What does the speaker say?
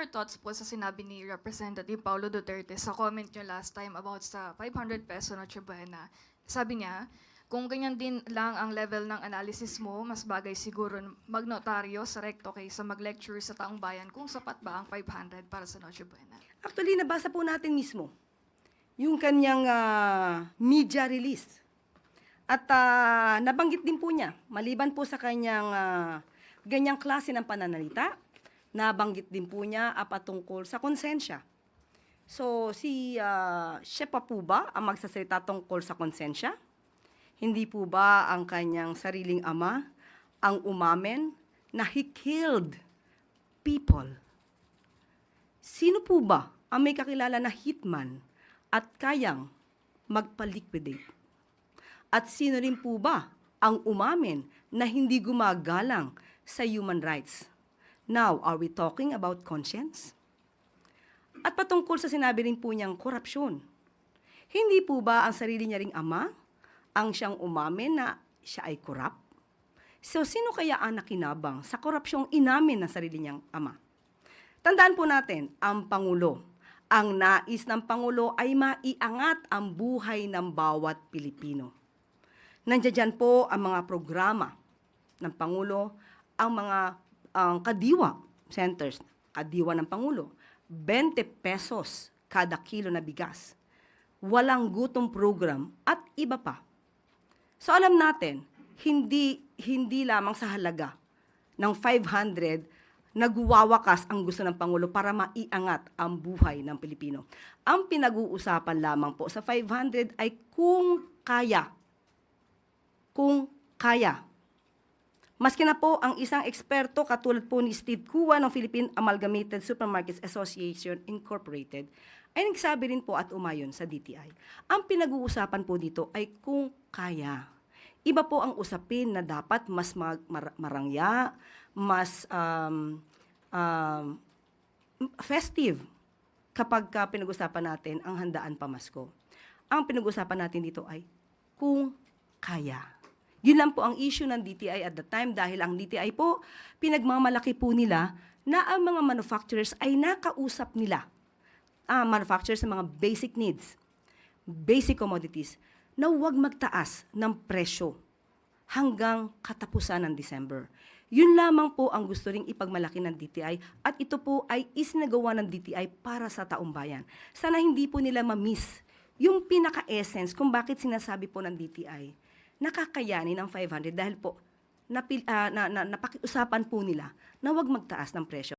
your thoughts po sa sinabi ni Representative Paulo Duterte sa comment niyo last time about sa 500 peso Noche Buena? Sabi niya, kung ganyan din lang ang level ng analysis mo, mas bagay siguro magnotaryo sa recto kaysa mag-lecture sa taong bayan kung sapat ba ang 500 para sa Noche Buena. Actually, nabasa po natin mismo yung kanyang media release. At nabanggit din po niya, maliban po sa kanyang ganyang klase ng pananalita, nabanggit din po niya patungkol sa konsensya. So, siya pa po ba ang magsasalita tungkol sa konsensya? Hindi po ba ang kanyang sariling ama ang umamin na he killed people? Sino po ba ang may kakilala na hitman at kayang magpa-liquidate? At sino rin po ba ang umamin na hindi gumagalang sa human rights? Now, are we talking about conscience? At patungkol sa sinabi rin po niyang korupsyon, hindi po ba ang sarili niya ring ama ang siyang umamin na siya ay korap? So, sino kaya ang nakinabang sa korupsyong inamin ng sarili niyang ama? Tandaan po natin, ang Pangulo. Ang nais ng Pangulo ay maiangat ang buhay ng bawat Pilipino. Nandiyan po ang mga programa ng Pangulo, ang kadiwa centers, kadiwa ng Pangulo, 20 pesos kada kilo na bigas, walang gutom program at iba pa. So alam natin, hindi lamang sa halaga ng 500 nagwawakas ang gusto ng Pangulo para maiangat ang buhay ng Pilipino. Ang pinag-uusapan lamang po sa 500 ay kung kaya. Kung kaya. Maski na po ang isang eksperto katulad po ni Steve Kua ng Philippine Amalgamated Supermarkets Association Incorporated ay nagsabi rin po at umayon sa DTI. Ang pinag-uusapan po dito ay kung kaya. Iba po ang usapin na dapat mas marangya, mas festive kapag pinag-usapan natin ang handaan pamasko. Ang pinag-usapan natin dito ay kung kaya. Yun lang po ang issue ng DTI at the time dahil ang DTI po, pinagmamalaki po nila na ang mga manufacturers ay nakausap nila. Manufacturers ng mga basic needs, basic commodities, na huwag magtaas ng presyo hanggang katapusan ng December. Yun lamang po ang gusto ring ipagmalaki ng DTI at ito po ay isinagawa ng DTI para sa taong bayan. Sana hindi po nila ma-miss yung pinaka-essence kung bakit sinasabi po ng DTI nakakayanin ng 500 dahil po napakiusapan po nila na huwag magtaas ng presyo.